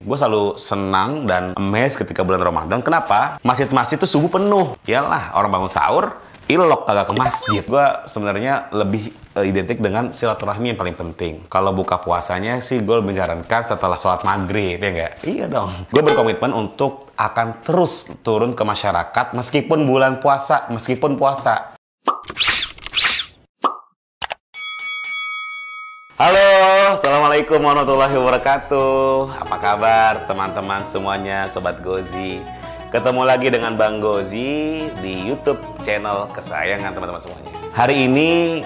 Gue selalu senang dan amazed ketika bulan Ramadan. Kenapa? Masjid-masjid tuh subuh penuh. Yalah, orang bangun sahur, ilok kagak ke masjid. Gue sebenarnya lebih identik dengan silaturahmi yang paling penting. Kalau buka puasanya sih gue menyarankan setelah sholat maghrib, ya nggak? Iya dong. Gue berkomitmen untuk akan terus turun ke masyarakat meskipun bulan puasa, meskipun puasa. Halo, assalamualaikum warahmatullahi wabarakatuh. Apa kabar teman-teman semuanya, sobat Gozi? Ketemu lagi dengan Bang Gozi di YouTube channel kesayangan teman-teman semuanya. Hari ini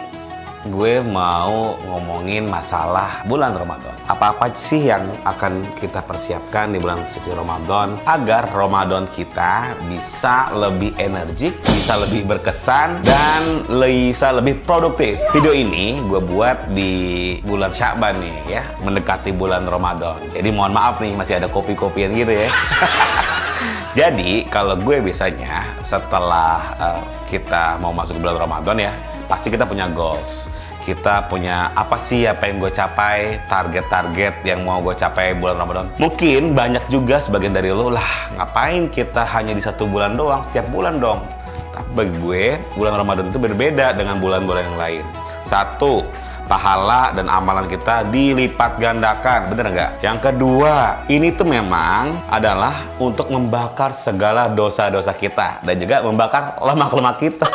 gue mau ngomongin masalah bulan Ramadan. Apa-apa sih yang akan kita persiapkan di bulan suci Ramadan agar Ramadan kita bisa lebih energik, bisa lebih berkesan, dan bisa lebih produktif. Video ini gue buat di bulan Sya'ban nih ya, mendekati bulan Ramadan. Jadi mohon maaf nih, masih ada kopi-kopian gitu ya. Jadi kalau gue biasanya setelah kita mau masuk bulan Ramadan ya, pasti kita punya goals. Kita punya apa sih apa yang gue capai, target-target yang mau gue capai bulan Ramadan. Mungkin banyak juga sebagian dari lo, lah ngapain kita hanya di satu bulan doang, setiap bulan dong. Tapi bagi gue, bulan Ramadan itu berbeda dengan bulan-bulan yang lain. Satu, pahala dan amalan kita dilipat gandakan, bener nggak? Yang kedua, ini tuh memang adalah untuk membakar segala dosa-dosa kita dan juga membakar lemak-lemak kita.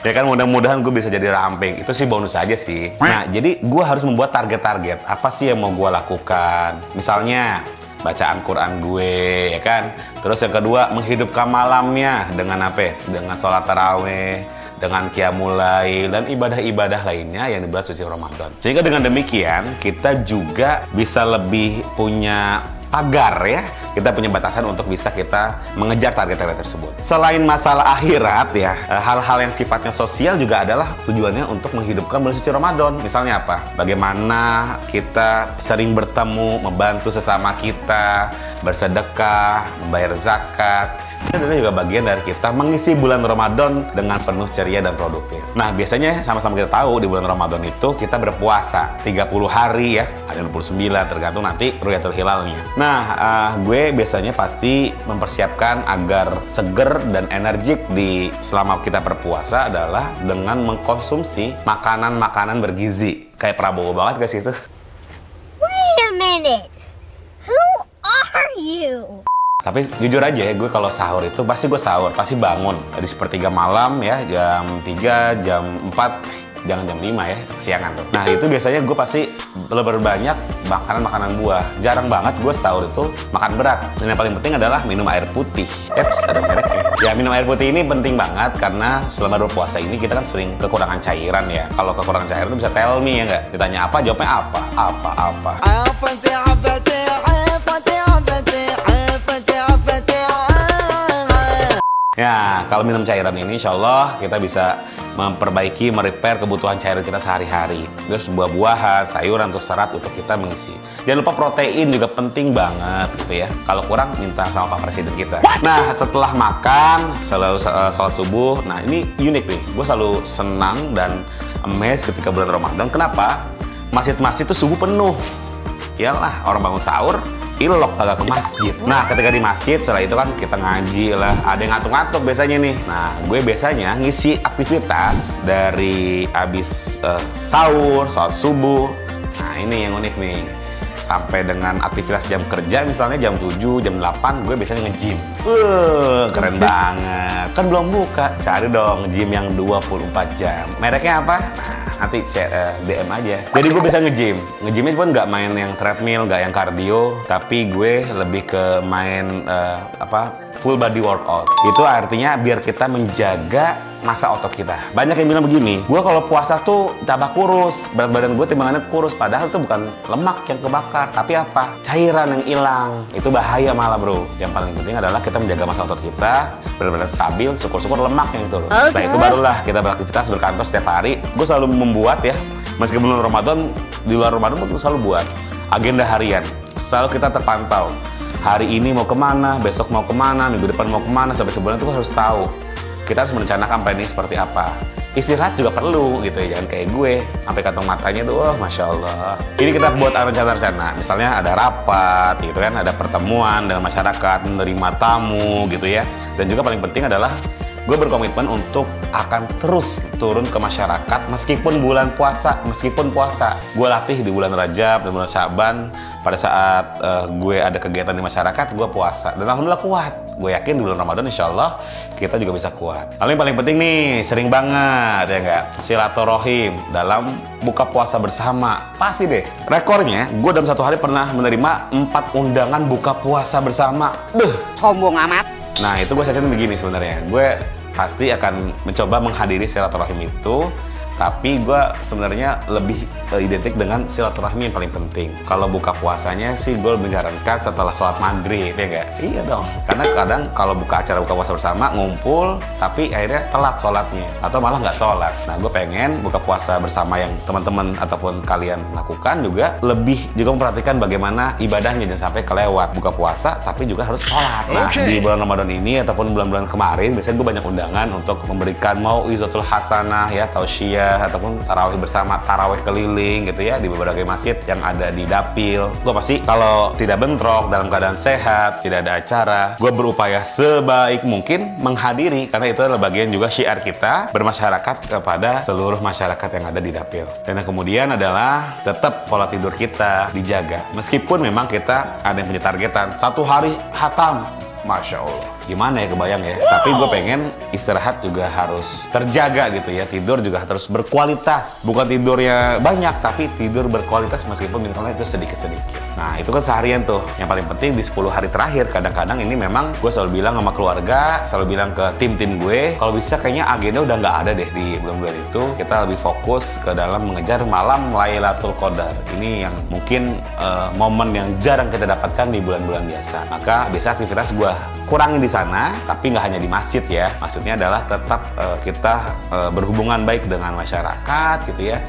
Ya kan, mudah-mudahan gue bisa jadi ramping. Itu sih bonus aja sih. Nah, jadi gue harus membuat target-target. Apa sih yang mau gue lakukan? Misalnya, bacaan Quran gue, ya kan? Terus yang kedua, menghidupkan malamnya dengan apa? Dengan sholat taraweh, dengan qiyamul lail, dan ibadah-ibadah lainnya yang di bulan suci Ramadan. Sehingga dengan demikian, kita juga bisa lebih punya pagar ya, kita punya batasan untuk bisa kita mengejar target-target tersebut. Selain masalah akhirat ya, hal-hal yang sifatnya sosial juga adalah tujuannya untuk menghidupkan bulan suci Ramadan. Misalnya apa? Bagaimana kita sering bertemu, membantu sesama kita, bersedekah, membayar zakat. Itu adalah juga bagian dari kita mengisi bulan Ramadan dengan penuh ceria dan produktif. Nah, biasanya sama-sama kita tahu di bulan Ramadan itu kita berpuasa 30 hari ya, ada 29 tergantung nanti ru'yatul hilalnya. Nah, gue biasanya pasti mempersiapkan agar seger dan energik di selama kita berpuasa adalah dengan mengkonsumsi makanan-makanan bergizi. Kayak Prabowo banget guys itu. Wait a minute. Who are you? Tapi jujur aja ya, gue kalau sahur itu pasti gue sahur, pasti bangun dari sepertiga malam ya, jam 3, jam 4, jangan jam 5 ya, kesiangan tuh. Nah itu biasanya gue pasti lebih banyak makanan-makanan buah. Jarang banget gue sahur itu makan berat. Dan yang paling penting adalah minum air putih. Eps, ada mereknya. Ya, minum air putih ini penting banget karena selama berpuasa ini kita kan sering kekurangan cairan ya. Kalau kekurangan cairan itu bisa tell me ya nggak? Ditanya apa, jawabnya apa. Ya, kalau minum cairan ini insya Allah kita bisa memperbaiki, merepair kebutuhan cairan kita sehari-hari. Terus buah-buahan, sayuran, untuk serat untuk kita mengisi. Jangan lupa protein juga penting banget gitu ya. Kalau kurang minta sama Pak Presiden kita. Nah, setelah makan, selalu sholat subuh. Nah, ini unik nih. Gue selalu senang dan amazed ketika bulan Ramadan. Kenapa? Masjid-masjid itu subuh penuh. Yalah, orang bangun sahur, ilok kagak ke masjid. Nah, ketika di masjid, setelah itu kan kita ngaji lah. Ada yang ngantuk-ngantuk biasanya nih. Nah, gue biasanya ngisi aktivitas dari abis sahur, sholat subuh. Nah, ini yang unik nih. Sampai dengan aktivitas jam kerja, misalnya jam 7, jam 8, gue biasanya nge-gym. Keren banget. Kan belum buka. Cari dong gym yang 24 jam. Mereknya apa? Nah, nanti DM aja. Jadi gue bisa nge-gym. Nge-gymnya pun nggak main yang treadmill, nggak yang cardio, tapi gue lebih ke main full body workout. Itu artinya biar kita menjaga masa otot kita. Banyak yang bilang begini, gue kalau puasa tuh tambah kurus, berat badan gue timbangannya kurus, padahal itu bukan lemak yang kebakar, tapi apa? Cairan yang hilang. Itu bahaya malah bro. Yang paling penting adalah kita menjaga masa otot kita, berat badan stabil, syukur-syukur lemak yang turun. Setelah itu barulah kita beraktivitas, berkantor setiap hari. Gue selalu membuat ya, meskipun bulan Ramadan, di luar Ramadan pun selalu buat agenda harian. Selalu kita terpantau. Hari ini mau kemana, besok mau kemana, minggu depan mau kemana, sampai sebulan itu harus tahu. Kita harus merencanakan planning seperti apa. istirahat juga perlu gitu ya, jangan kayak gue sampai kantong matanya tuh, masya Allah. Ini kita buat rencana-rencana, misalnya ada rapat gitu kan, ada pertemuan dengan masyarakat, menerima tamu gitu ya. Dan juga paling penting adalah gue berkomitmen untuk akan terus turun ke masyarakat meskipun bulan puasa, gue latih di bulan Rajab dan bulan Syaban. Pada saat gue ada kegiatan di masyarakat, gue puasa dan alhamdulillah kuat. Gue yakin di bulan Ramadan insya Allah kita juga bisa kuat. Lalu yang paling penting nih, sering banget ya nggak, silaturahim dalam buka puasa bersama. Pasti deh, rekornya gue dalam satu hari pernah menerima 4 undangan buka puasa bersama. Sombong amat. Nah itu gue cacing begini sebenarnya, gue pasti akan mencoba menghadiri silaturahim itu, tapi gue sebenarnya lebih identik dengan silaturahmi yang paling penting. Kalau buka puasanya sih gue menyarankan setelah sholat maghrib, ya nggak? Iya dong, karena kadang kalau buka acara buka puasa bersama ngumpul, tapi akhirnya telat sholatnya atau malah nggak sholat. Nah gue pengen buka puasa bersama yang teman-teman ataupun kalian lakukan juga lebih juga memperhatikan bagaimana ibadahnya, jangan sampai kelewat buka puasa tapi juga harus sholat. Nah di bulan Ramadan ini ataupun bulan-bulan kemarin biasanya gue banyak undangan untuk memberikan mau'izatul hasanah ya, tausiah ataupun tarawih bersama, tarawih keliling gitu ya di berbagai masjid yang ada di Dapil. Gue pasti kalau tidak bentrok, dalam keadaan sehat, tidak ada acara, gue berupaya sebaik mungkin menghadiri, karena itu adalah bagian juga syiar kita bermasyarakat kepada seluruh masyarakat yang ada di Dapil. Dan yang kemudian adalah tetap pola tidur kita dijaga, meskipun memang kita ada yang punya targetan 1 hari khatam. Masya Allah, gimana ya, kebayang ya. Tapi gue pengen istirahat juga harus terjaga gitu ya, tidur juga harus berkualitas, bukan tidurnya banyak tapi tidur berkualitas meskipun misalnya itu sedikit-sedikit. Nah itu kan seharian tuh, yang paling penting di 10 hari terakhir. Kadang-kadang ini memang gue selalu bilang sama keluarga, selalu bilang ke tim-tim gue, kalau bisa kayaknya agenda udah nggak ada deh di bulan-bulan itu, kita lebih fokus ke dalam mengejar malam Lailatul Qadar. Ini yang mungkin momen yang jarang kita dapatkan di bulan-bulan biasa. Maka biasa aktivitas gue kurangi di sana, tapi nggak hanya di masjid ya. Maksudnya adalah tetap kita berhubungan baik dengan masyarakat gitu ya,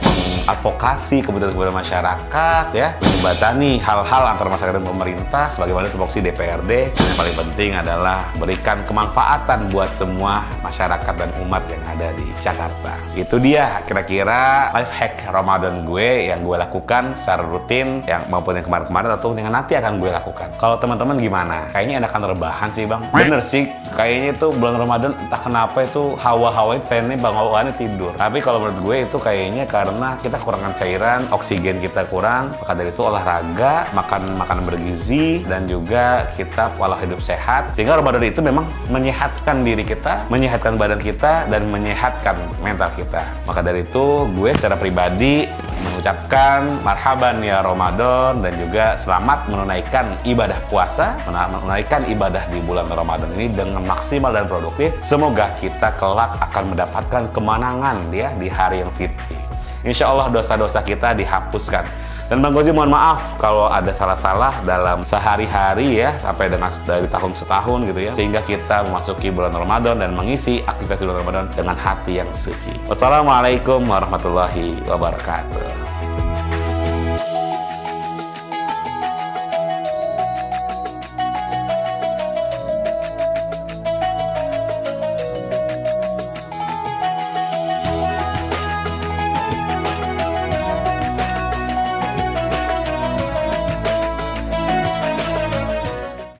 advokasi kebutuhan masyarakat ya, menjembatani hal-hal antara masyarakat dan pemerintah sebagaimana tupoksi DPRD. Dan yang paling penting adalah berikan kemanfaatan buat semua masyarakat dan umat yang ada di Jakarta. Itu dia kira-kira life hack Ramadan gue yang gue lakukan secara rutin, yang maupun yang kemarin-kemarin atau yang nanti akan gue lakukan. Kalau teman-teman gimana? Kayaknya enakan rebahan sih Bang. Bener sih, kayaknya itu bulan Ramadan entah kenapa itu hawa-hawa pengennya bawaannya tidur. Tapi kalau menurut gue itu kayaknya karena kita kekurangan cairan, oksigen kita kurang, maka dari itu olahraga, makan makanan bergizi, dan juga kita pola hidup sehat. Sehingga Ramadan itu memang menyehatkan diri kita, menyehatkan badan kita, dan menyehatkan mental kita. Maka dari itu gue secara pribadi mengucapkan marhaban ya Ramadan, dan juga selamat menunaikan ibadah puasa, menunaikan ibadah di bulan Ramadan ini dengan maksimal dan produktif. Semoga kita kelak akan mendapatkan kemenangan ya di hari yang fitri. Insya Allah dosa-dosa kita dihapuskan. Dan Bang Gozi mohon maaf kalau ada salah-salah dalam sehari-hari ya, sampai dengan dari tahun setahun gitu ya, sehingga kita memasuki bulan Ramadan dan mengisi aktivitas bulan Ramadan dengan hati yang suci. Wassalamualaikum warahmatullahi wabarakatuh.